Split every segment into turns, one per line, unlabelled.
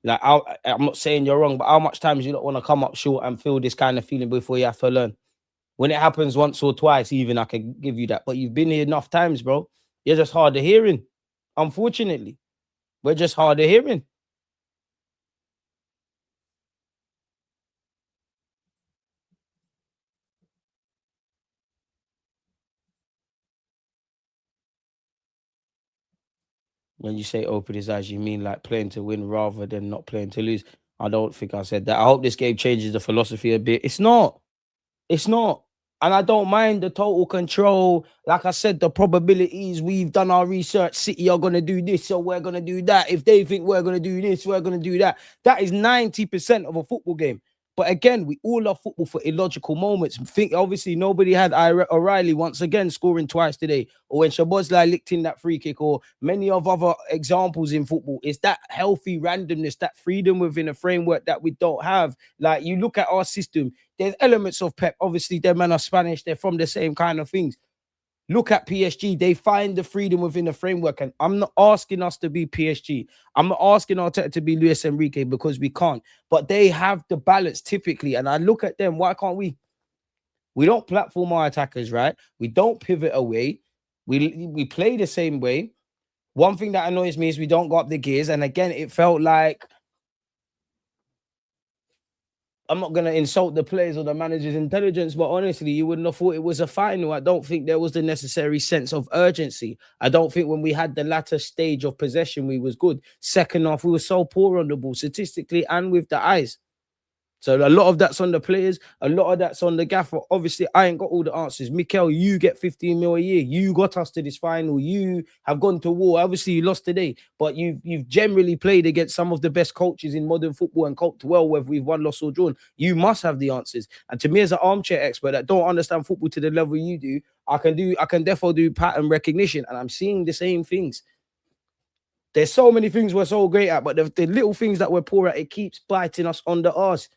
Like, I'm not saying you're wrong, but how much times you don't want to come up short and feel this kind of feeling before you have to learn? When it happens once or twice, even I can give you that. But you've been here enough times, bro. You're just hard of hearing. Unfortunately, we're just hard of hearing. When you say open his eyes, you mean like playing to win rather than not playing to lose. I don't think I said that. I hope this game changes the philosophy a bit. It's not. It's not. And I don't mind the total control. Like I said, the probabilities, we've done our research. City are going to do this, so we're going to do that. If they think we're going to do this, we're going to do that. That is 90% of a football game. But again, we all love football for illogical moments. Think obviously nobody had O'Reilly once again scoring twice today, or when Szoboszlai licked in that free kick, or many of other examples in football. It's that healthy randomness, that freedom within a framework that we don't have. Like, you look at our system, there's elements of Pep. Obviously, their men are Spanish. They're from the same kind of things. Look at PSG. They find the freedom within the framework. And I'm not asking us to be PSG. I'm not asking Arteta to be Luis Enrique, because we can't. But they have the balance typically. And I look at them. Why can't we? We don't platform our attackers, right? We don't pivot away. We play the same way. One thing that annoys me is we don't go up the gears. And again, it felt like, I'm not going to insult the players or the manager's intelligence, but honestly, you wouldn't have thought it was a final. I don't think there was the necessary sense of urgency. I don't think when we had the latter stage of possession, we was good. Second half, we were so poor on the ball, statistically and with the eyes. So a lot of that's on the players, a lot of that's on the gaffer. Obviously, I ain't got all the answers. Mikel, you get 15 mil a year. You got us to this final. You have gone to war. Obviously, you lost today, but you've generally played against some of the best coaches in modern football and coped well, whether we've won, lost, or drawn. You must have the answers. And to me, as an armchair expert that don't understand football to the level you do, I can therefore do pattern recognition, and I'm seeing the same things. There's so many things we're so great at, but the little things that we're poor at, it keeps biting us on the arse.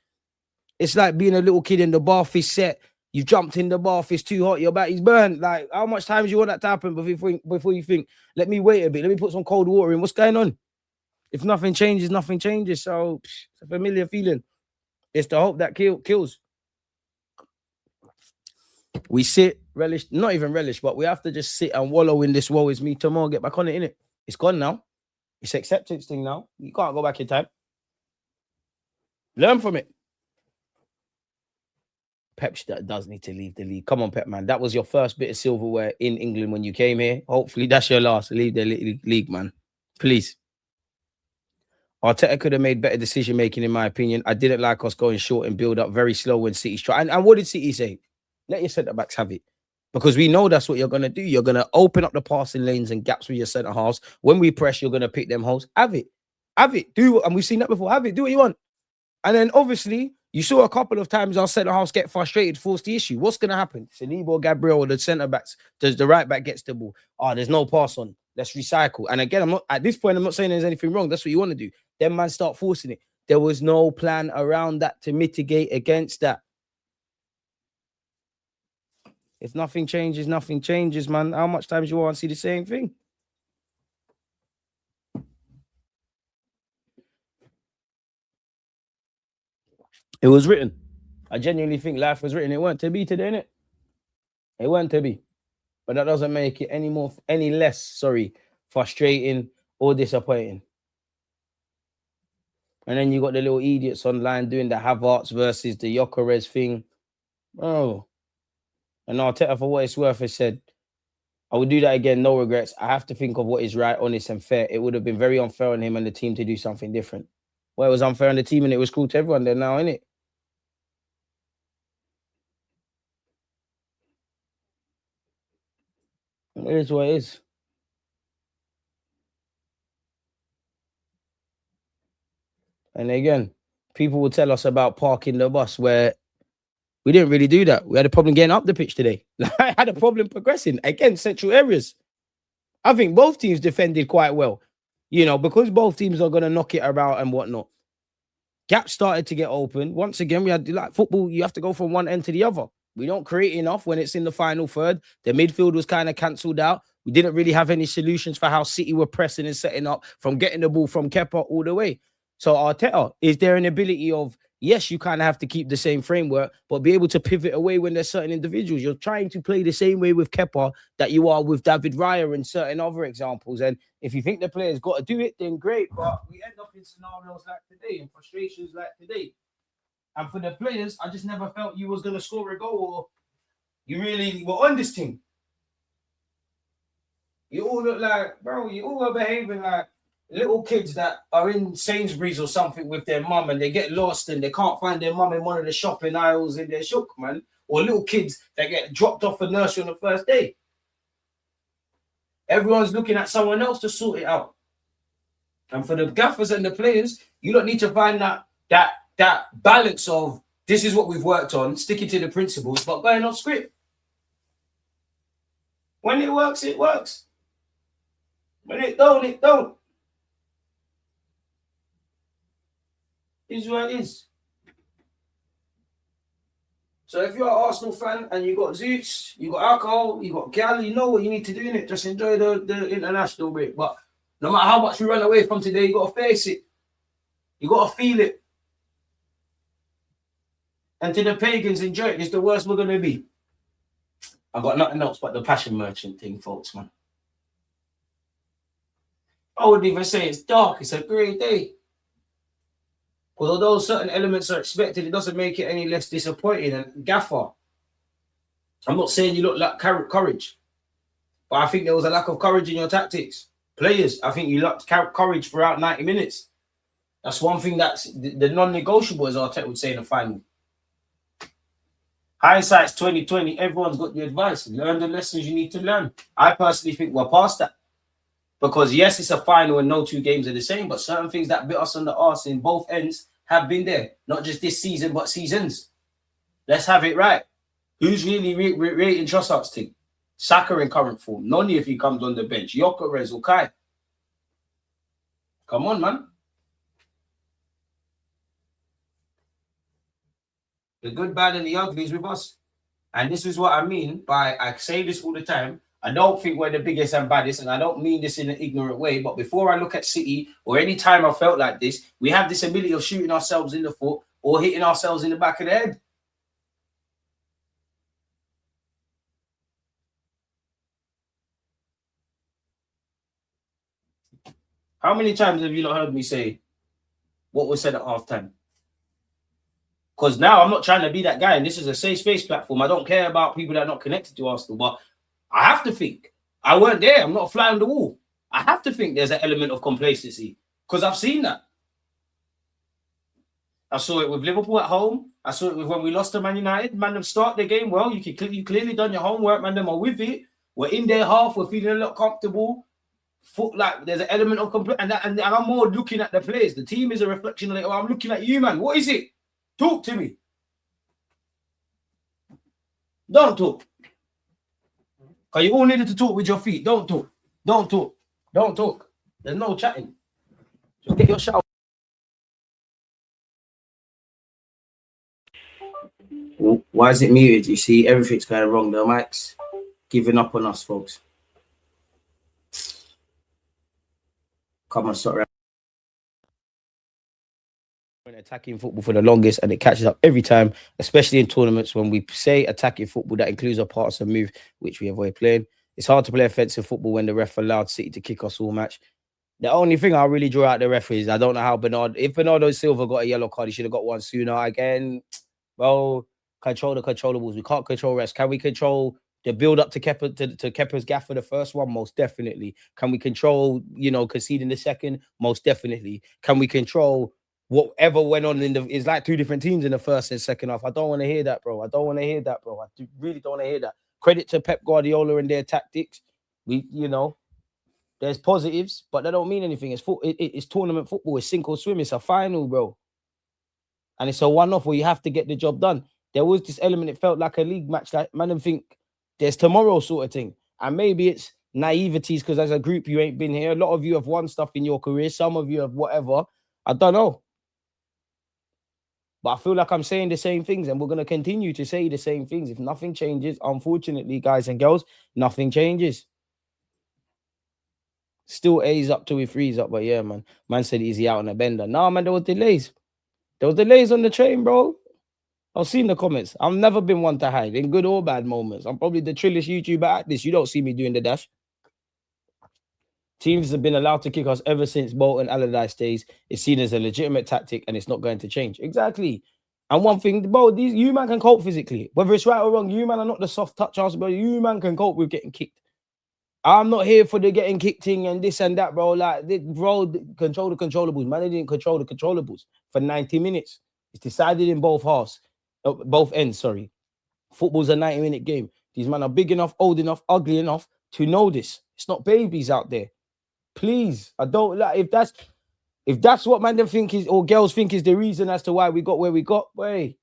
It's like being a little kid in the bath is set. You've jumped in the bath, it's too hot, your back is burnt. Like, how much time do you want that to happen before you think, let me wait a bit, let me put some cold water in? What's going on? If nothing changes, nothing changes. So it's a familiar feeling. It's the hope that kills. We sit, relish, not even relish, but we have to just sit and wallow in this woe is me tomorrow, get back on it, innit? It's gone now. It's acceptance thing now. You can't go back in time. Learn from it. Pep does need to leave the league. Come on, Pep, man. That was your first bit of silverware in England when you came here. Hopefully that's your last. Leave the league, man. Please. Arteta could have made better decision-making, in my opinion. I didn't like us going short and build up very slow when City's try. And what did City say? Let your centre-backs have it. Because we know that's what you're going to do. You're going to open up the passing lanes and gaps with your centre-halves. When we press, you're going to pick them holes. Have it. Have it. Do. And we've seen that before. Have it. Do what you want. And then, obviously, you saw a couple of times our centre-halves get frustrated, force the issue. What's going to happen? Saliba, Gabriel, or the centre-backs, does the right-back gets the ball. Oh, there's no pass on. Let's recycle. And again, I'm not at this point, I'm not saying there's anything wrong. That's what you want to do. Then man start forcing it. There was no plan around that to mitigate against that. If nothing changes, man. How much times you want to see the same thing? It was written. I genuinely think life was written. It weren't to be today, innit? It weren't to be. But that doesn't make it any less, frustrating or disappointing. And then you got the little idiots online doing the Havertz versus the Gyökeres thing. Oh. And Arteta, for what it's worth, has said, I would do that again, no regrets. I have to think of what is right, honest, and fair. It would have been very unfair on him and the team to do something different. Well, it was unfair on the team and it was cool to everyone there now, innit? It is what it is. And again, people will tell us about parking the bus where we didn't really do that. We had a problem getting up the pitch today. I had a problem progressing. Again, central areas. I think both teams defended quite well. You know, because both teams are going to knock it around and whatnot. Gaps started to get open. Once again, we had, like football, you have to go from one end to the other. We don't create enough when it's in the final third. The midfield was kind of cancelled out. We didn't really have any solutions for how City were pressing and setting up from getting the ball from Kepa all the way. So Arteta, is there an ability of, yes, you kind of have to keep the same framework, but be able to pivot away when there's certain individuals. You're trying to play the same way with Kepa that you are with David Raya and certain other examples. And if you think the player's got to do it, then great. But we end up in scenarios like today and frustrations like today. And for the players, I just never felt you was going to score a goal or you really were on this team. You all look like, bro, you all are behaving like little kids that are in Sainsbury's or something with their mum and they get lost and they can't find their mum in one of the shopping aisles and they're shook, man. Or little kids that get dropped off a nursery on the first day. Everyone's looking at someone else to sort it out. And for the gaffers and the players, you don't need to find that balance of this is what we've worked on, sticking to the principles, but going off script. When it works, it works. When it don't, it don't. Is what it is. So if you're an Arsenal fan and you got Zoots, you got alcohol, you got gal, you know what you need to do in it. Just enjoy the international break. But no matter how much you run away from today, you got to face it. You got to feel it. And to the pagans, enjoy it. It's the worst we're going to be. I've got nothing else but the passion merchant thing, folks, man. I wouldn't even say it's dark. It's a great day. Because although certain elements are expected, it doesn't make it any less disappointing. And Gaffer, I'm not saying you look like courage, but I think there was a lack of courage in your tactics. Players, I think you lacked courage throughout 90 minutes. That's one thing that's the non-negotiable, as Arteta would say in the final. Hindsight's 2020. Everyone's got the advice. Learn the lessons you need to learn. I personally think we're past that. Because yes, it's a final and no two games are the same, but certain things that bit us on the arse in both ends have been there. Not just this season, but seasons. Let's have it right. Who's really rating Trossard's team? Saka in current form. Noni if he comes on the bench. Gyökeres or Kai. Come on, man. The good, bad, and the ugly is with us. And this is what I mean by, I say this all the time, I don't think we're the biggest and baddest, and I don't mean this in an ignorant way, but before I look at City, or any time I felt like this, we have this ability of shooting ourselves in the foot or hitting ourselves in the back of the head. How many times have you not heard me say what was said at halftime? Because now I'm not trying to be that guy, and this is a safe space platform. I don't care about people that are not connected to Arsenal, but I have to think. I weren't there. I'm not a fly on the wall. I have to think there's an element of complacency because I've seen that. I saw it with Liverpool at home. I saw it with when we lost to Man United. Man, them start the game well. You clearly done your homework. Man, them are with it. We're in their half. We're feeling a lot comfortable. Like there's an element of complaint, and I'm more looking at the players. The team is a reflection of it. Oh, I'm looking at you, man. What is it? Talk to me. Don't talk. Because you all needed to talk with your feet. Don't talk. Don't talk. Don't talk. There's no chatting. So get your shower. Why is it muted? You see, everything's going wrong. The mic's giving up on us, folks. Come on, sorry. Attacking football for the longest, and it catches up every time, especially in tournaments when we say attacking football that includes a pass and move, which we avoid playing. It's hard to play offensive football when the ref allowed City to kick us all match. The only thing I really draw out the ref is I don't know how if Bernardo Silva got a yellow card, he should have got one sooner. Again, well, control the controllables. We can't control refs. Can we control the build up to Kepa to Kepa's gaffer the first one? Most definitely. Can we control, conceding the second? Most definitely. Can we control whatever went on it's like two different teams in the first and second half? I don't want to hear that, bro. I really don't want to hear that. Credit to Pep Guardiola and their tactics. There's positives, but that don't mean anything. It's tournament football. It's sink or swim. It's a final, bro. And it's a one-off where you have to get the job done. There was this element, it felt like a league match. Like, man, and think there's tomorrow sort of thing. And maybe it's naiveties because as a group, you ain't been here. A lot of you have won stuff in your career. Some of you have whatever. I don't know. But I feel like I'm saying the same things, and we're going to continue to say the same things. If nothing changes, unfortunately, guys and girls, nothing changes. Still A's up till he frees up, but yeah, man. Man said, is he out on a bender? Nah, man, there was delays. There was delays on the train, bro. I've seen the comments. I've never been one to hide in good or bad moments. I'm probably the trillest YouTuber at this. You don't see me doing the dash. Teams have been allowed to kick us ever since Bolton Allardyce days. It's seen as a legitimate tactic and it's not going to change. Exactly. And one thing, bro, these you man can cope physically. Whether it's right or wrong, you man are not the soft touch ass, but you man can cope with getting kicked. I'm not here for the getting kicked in and this and that, bro. Like, bro, control the controllables. Man, they didn't control the controllables for 90 minutes. It's decided in both halves, both ends, sorry. Football's a 90-minute game. These men are big enough, old enough, ugly enough to know this. It's not babies out there. Please, I don't like if that's what man them think is or girls think is the reason as to why we got where we got, boy.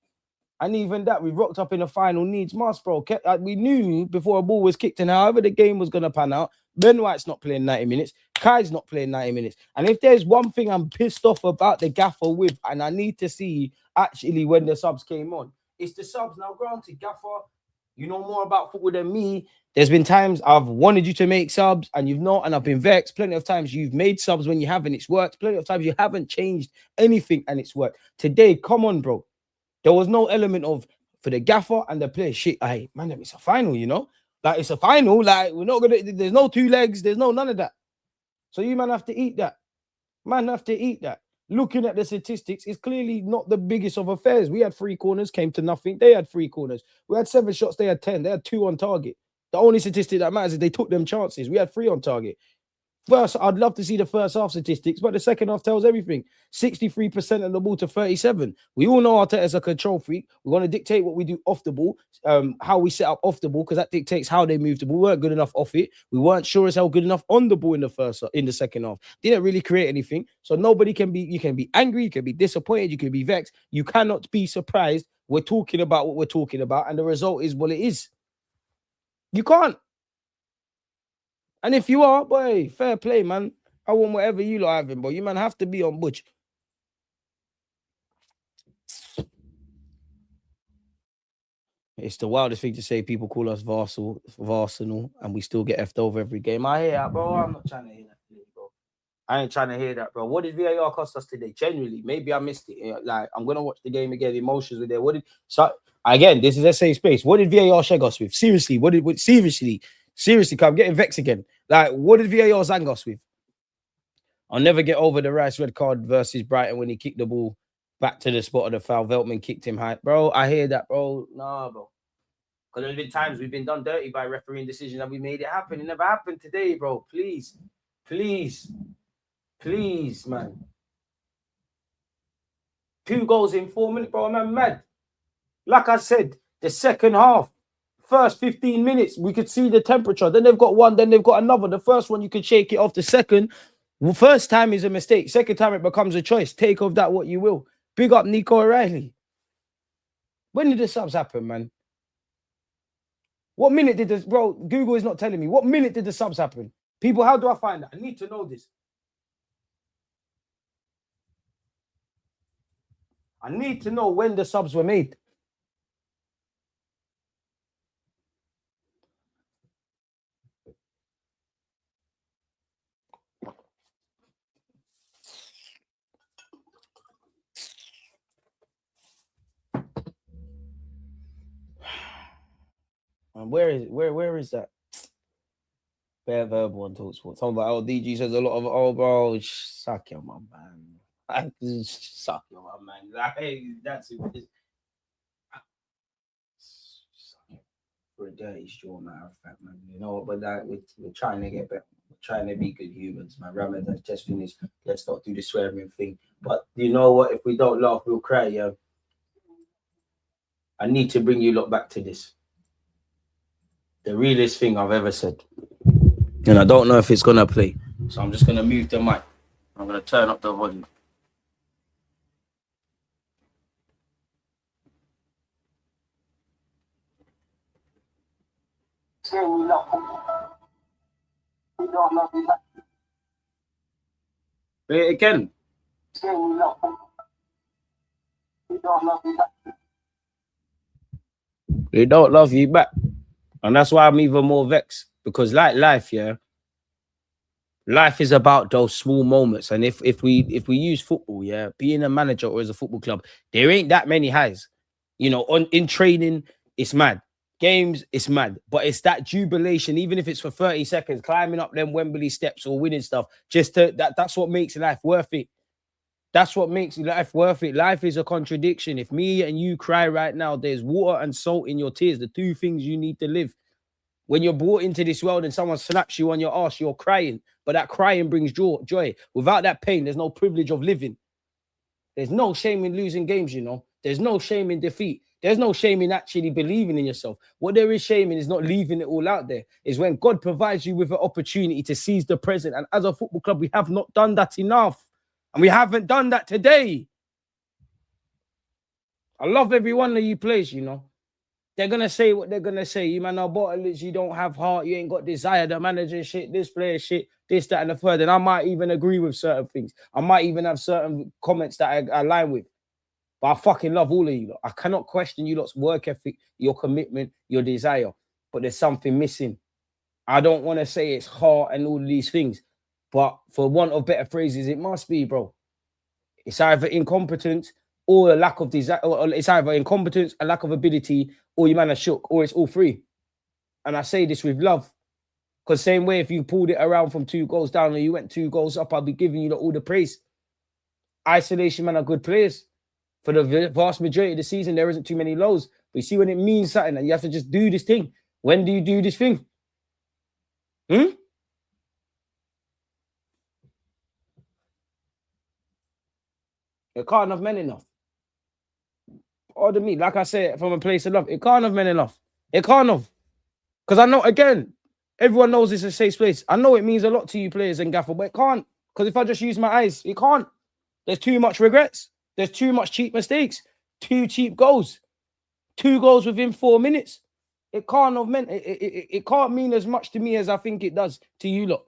And even that, we rocked up in the final needs mask, bro. We knew before a ball was kicked and however the game was gonna pan out. Ben White's not playing 90 minutes. Kai's not playing 90 minutes. And if there's one thing I'm pissed off about the gaffer with, and I need to see actually when the subs came on, it's the subs. Now, granted, gaffer, you know more about football than me. There's been times I've wanted you to make subs and you've not, and I've been vexed. Plenty of times you've made subs when you haven't, it's worked. Plenty of times you haven't changed anything and it's worked. Today, come on, bro. There was no element of for the gaffer and the player. Shit, hey, man, it's a final, you know? Like, it's a final. Like, we're not gonna, there's no two legs, there's no none of that. So you man have to eat that. Man have to eat that. Looking at the statistics, it's clearly not the biggest of affairs. We had 3 corners, came to nothing. They had 3 corners. We had 7 shots, they had 10. They had 2 on target. The only statistic that matters is they took them chances. We had 3 on target. First, I'd love to see the first half statistics, but the second half tells everything. 63% of the ball to 37. We all know Arteta's a control freak. We're going to dictate what we do off the ball, how we set up off the ball, because that dictates how they move the ball. We weren't good enough off it. We weren't sure as hell good enough on the ball in the second half. Didn't really create anything. So nobody can be, you can be angry, you can be disappointed, you can be vexed. You cannot be surprised. We're talking about what we're talking about, and the result is what it is. You can't. And if you are, boy, fair play, man. I want whatever you lot having, but you man have to be on butch. It's the wildest thing to say. People call us Arsenal, and we still get effed over every game. I hear that, bro. I'm not trying to hear that, bro. I ain't trying to hear that, bro. What did VAR cost us today? Genuinely, maybe I missed it. Like, I'm gonna watch the game again. The emotions were there. Again, this is a safe space. What did VAR shag us with? Seriously, seriously, I'm getting vexed again. Like, what did VAR zang us with? I'll never get over the Rice red card versus Brighton when he kicked the ball back to the spot of the foul. Veltman kicked him high. Bro, I hear that, bro. Nah, bro. Because there's been times we've been done dirty by refereeing decisions and we made it happen. It never happened today, bro. Please. Please. Please, man. 2 goals in 4 minutes, bro. I'm mad. Like I said, the second half, first 15 minutes, we could see the temperature. Then they've got one, then they've got another. The first one, you could shake it off. The second, first time is a mistake. Second time, it becomes a choice. Take of that what you will. Big up Nico O'Reilly. When did the subs happen, man? What minute did this, bro? Google is not telling me. What minute did the subs happen? People, how do I find that? I need to know this. I need to know when the subs were made. And where is that? Bare verbal on TalkSport. Talking about DG says a lot of bro, suck your mum, man. Suck your mum, man. Like, that's it. For a dirty straw, matter of fact, man. You know, but like we're trying to get better. We're trying to be good humans, man. Ramadan's just finished. Let's not do the swearing thing. But you know what? If we don't laugh, we'll cry, yeah. I need to bring you lot back to this. The realest thing I've ever said. And I don't know if it's gonna play. So I'm just gonna mute the mic. I'm gonna turn up the volume. Play it again. They don't love you back. And that's why I'm even more vexed. Because like life, yeah, Life is about those small moments. And if we use football, yeah, being a manager or as a football club, there ain't that many highs. You know, on in training, it's mad. Games, it's mad. But it's that jubilation, even if it's for 30 seconds, climbing up them Wembley steps or winning stuff, just to that's what makes life worth it. That's what makes life worth it. Life is a contradiction. If me and you cry right now, there's water and salt in your tears, the two things you need to live. When you're brought into this world and someone slaps you on your ass, you're crying. But that crying brings joy. Without that pain, there's no privilege of living. There's no shame in losing games, you know. There's no shame in defeat. There's no shame in actually believing in yourself. What there is shame in is not leaving it all out there. Is when God provides you with an opportunity to seize the present. And as a football club, we have not done that enough. And we haven't done that today. I love every one of you players, you know. They're going to say what they're going to say. You man are bottlers, you don't have heart, you ain't got desire, the manager shit, this player shit, this, that, and the third. And I might even agree with certain things. I might even have certain comments that I align with. But I fucking love all of you lot. I cannot question you lot's work ethic, your commitment, your desire. But there's something missing. I don't want to say it's heart and all of these things. But for want of better phrases, it must be, bro. It's either incompetence or a lack of desire, or it's either incompetence, a lack of ability, or you man are shook, or it's all three. And I say this with love. Because same way, if you pulled it around from 2 goals down or you went 2 goals up, I'll be giving you all the praise. Isolation man are good players. For the vast majority of the season, there isn't too many lows. But you see when it means something, and you have to just do this thing. When do you do this thing? You can't have men enough. Pardon me, like I said, from a place of love, it can't have men enough. It can't have. Because I know, again, everyone knows it's a safe space. I know it means a lot to you players and Gaffer, but it can't. Because if I just use my eyes, it can't. There's too much regrets. There's too much cheap mistakes. 2 cheap goals. 2 goals within 4 minutes. It can't have meant, it can't mean as much to me as I think it does to you lot.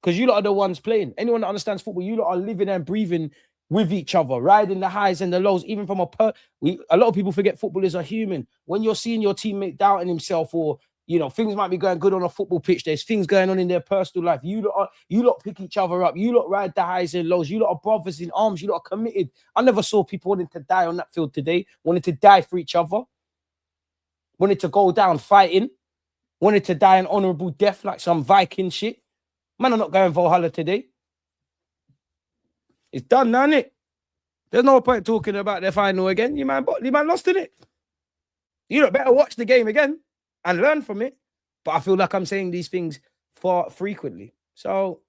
Because you lot are the ones playing. Anyone that understands football, you lot are living and breathing with each other, riding the highs and the lows, even from a lot of people forget footballers are human. When you're seeing your teammate doubting himself, or you know, things might be going good on a football pitch, there's things going on in their personal life. You lot pick each other up, you lot ride the highs and lows, you lot are brothers in arms, you lot are committed. I never saw people wanting to die on that field today, wanting to die for each other, wanted to go down fighting, wanted to die an honorable death like some Viking shit. Man, I'm not going Valhalla today. It's done, now, innit? There's no point talking about the final again. You man lost in it. You lot better watch the game again and learn from it. But I feel like I'm saying these things far frequently. So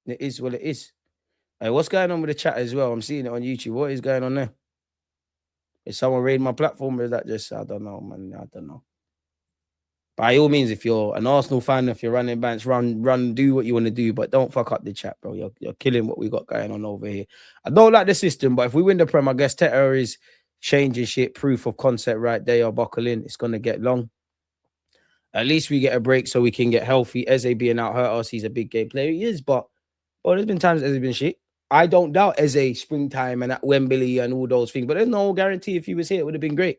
it is what it is. Hey, what's going on with the chat as well? I'm seeing it on YouTube. What is going on there? Is someone raiding my platform, or is that just, I don't know, man. I don't know. By all means, if you're an Arsenal fan, if you're running banks, run, do what you want to do, but don't fuck up the chat, bro. You're killing what we got going on over here. I don't like the system, but if we win the Prem, I guess Teta is changing shit, proof of concept right there. You'll buckle in. It's going to get long. At least we get a break so we can get healthy. Eze being out hurt us, he's a big game player. He is, but there's been times Eze been shit. I don't doubt Eze springtime and at Wembley and all those things, but there's no guarantee if he was here, it would have been great.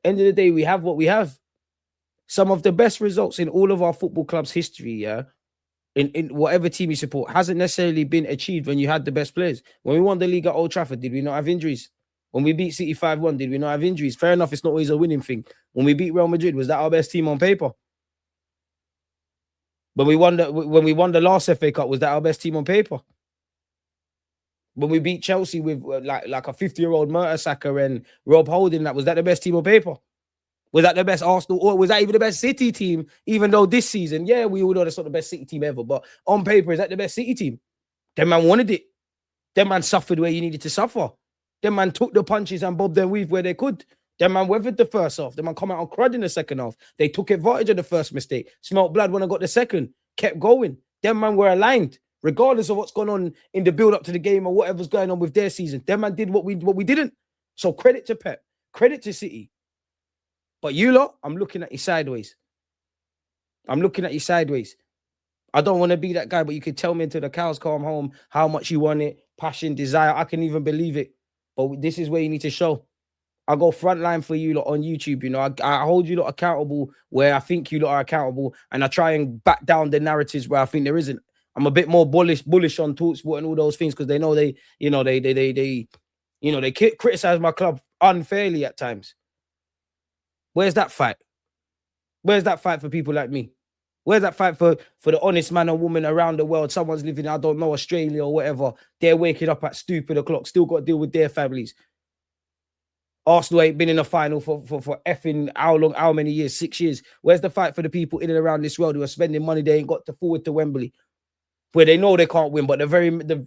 End of the day, we have what we have. Some of the best results in all of our football club's history, yeah, in whatever team you support, hasn't necessarily been achieved when you had the best players. When we won the league at Old Trafford, did we not have injuries? When we beat City 5-1, did we not have injuries? Fair enough, it's not always a winning thing. When we beat Real Madrid, was that our best team on paper? When we won the last FA Cup, was that our best team on paper? When we beat Chelsea with like a 50-year-old Mertesacker and Rob Holding, was that the best team on paper? Was that the best Arsenal, or was that even the best City team? Even though this season, yeah, we all know that's not the best City team ever, but on paper, is that the best City team? Them man wanted it. Them man suffered where you needed to suffer. Them man took the punches and bobbed their weave where they could. Them man weathered the first half. Them man come out on crud in the second half. They took advantage of the first mistake. Smelt blood when I got the second. Kept going. Them man were aligned, regardless of what's going on in the build-up to the game or whatever's going on with their season. Them man did what we didn't. So credit to Pep. Credit to City. But you lot, I'm looking at you sideways. I'm looking at you sideways. I don't want to be that guy, but you can tell me until the cows come home how much you want it, passion, desire. I can even believe it. But this is where you need to show. I go frontline for you lot on YouTube. You know, I hold you lot accountable where I think you lot are accountable, and I try and back down the narratives where I think there isn't. I'm a bit more bullish on Talksport and all those things because they know they criticize my club unfairly at times. Where's that fight? Where's that fight for people like me? Where's that fight for the honest man or woman around the world? Someone's living, I don't know, Australia or whatever. They're waking up at stupid o'clock, still got to deal with their families. Arsenal ain't been in a final for effing how many years? 6 years. Where's the fight for the people in and around this world who are spending money they ain't got to forward to Wembley, where they know they can't win, but the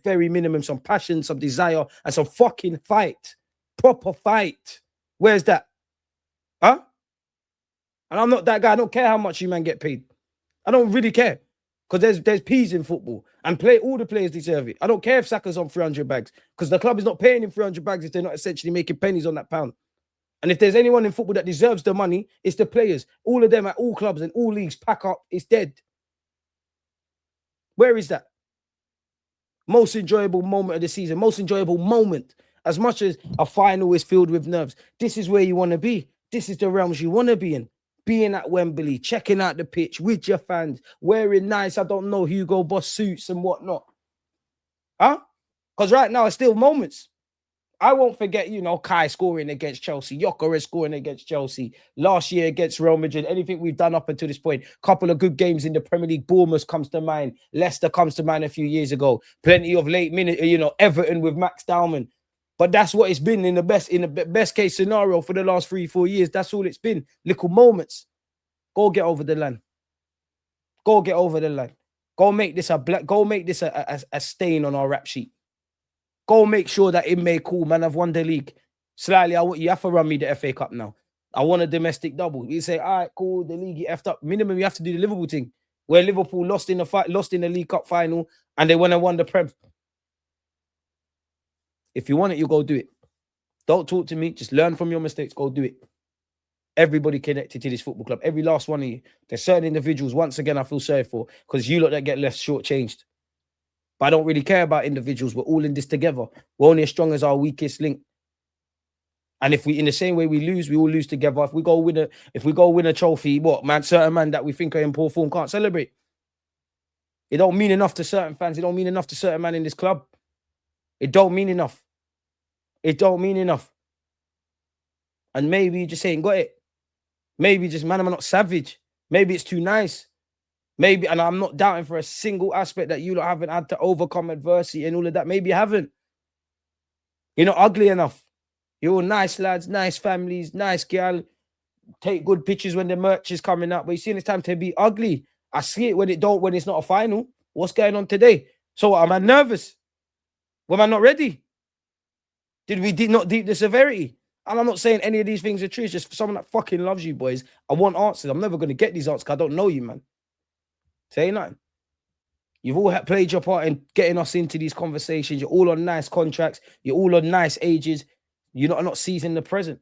very minimum, some passion, some desire, and some fucking fight, proper fight. Where's that? Huh? And I'm not that guy. I don't care how much you man get paid. I don't really care, because there's peas in football, and all the players deserve it. I don't care if Saka's on 300 bags, because the club is not paying him 300 bags if they're not essentially making pennies on that pound. And if there's anyone in football that deserves the money, it's the players. All of them at all clubs and all leagues pack up. It's dead. Where is that? Most enjoyable moment of the season. Most enjoyable moment. As much as a final is filled with nerves, this is where you want to be. This is the realms you want to be in. Being at Wembley, checking out the pitch with your fans, wearing nice, I don't know, Hugo Boss suits and whatnot. Huh? Because right now, it's still moments. I won't forget, Kai scoring against Chelsea, Gyökeres scoring against Chelsea, last year against Real Madrid, anything we've done up until this point. Couple of good games in the Premier League. Bournemouth comes to mind. Leicester comes to mind a few years ago. Plenty of late minute, Everton with Max Dowman. But that's what it's been in the best case scenario for the last 3-4 years. That's all it's been. Little moments. Go get over the line. Go get over the line. Go make this a stain on our rap sheet. Go make sure that it may cool, man. I've won the league. Slightly, you have to run me the FA Cup now. I want a domestic double. You say, all right, cool, the league, you effed up. Minimum, you have to do the Liverpool thing, where Liverpool lost in the League Cup final, and they went and won the Prem. If you want it, you go do it. Don't talk to me. Just learn from your mistakes. Go do it. Everybody connected to this football club. Every last one of you. There's certain individuals, once again, I feel sorry for, because you lot that get left shortchanged. But I don't really care about individuals. We're all in this together. We're only as strong as our weakest link. And if we, in the same way we lose, we all lose together. If we go win a trophy, certain man that we think are in poor form can't celebrate. It don't mean enough to certain fans. It don't mean enough to certain man in this club. It don't mean enough. It don't mean enough. And maybe you just ain't got it. Maybe just, man, I'm not savage. Maybe it's too nice. Maybe, and I'm not doubting for a single aspect that you lot haven't had to overcome adversity and all of that. Maybe you haven't. You're not ugly enough. You're all nice lads, nice families, nice girl. Take good pictures when the merch is coming up. But you see, it's time to be ugly. I see it when it's not a final. What's going on today? So am I nervous? Am I not ready? Did we not deep the severity? And I'm not saying any of these things are true. It's just for someone that fucking loves you, boys. I want answers. I'm never going to get these answers because I don't know you, man. Say nothing. You've all played your part in getting us into these conversations. You're all on nice contracts. You're all on nice ages. You're not seizing the present.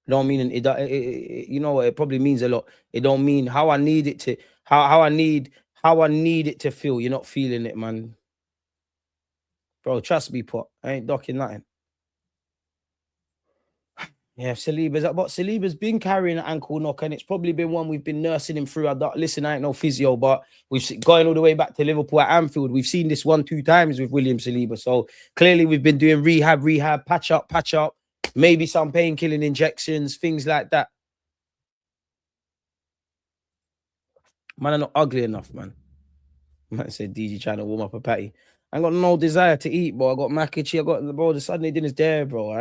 Don't mean you know what, it probably means a lot. It don't mean how I need it to how I need it to feel. You're not feeling it, man. Bro, trust me, Pot. I ain't docking nothing. Yeah, Saliba's been carrying an ankle knock, and it's probably been one we've been nursing him through. Listen, I ain't no physio, but we've going all the way back to Liverpool at Anfield. We've seen this 1-2 times with William Saliba. So clearly we've been doing rehab, patch up, maybe some pain-killing injections, things like that. Man, I'm not ugly enough, man. Man said DG trying to warm up a patty. I got no desire to eat, bro. I got mac and cheese. The Sunday dinner's there, bro. All right?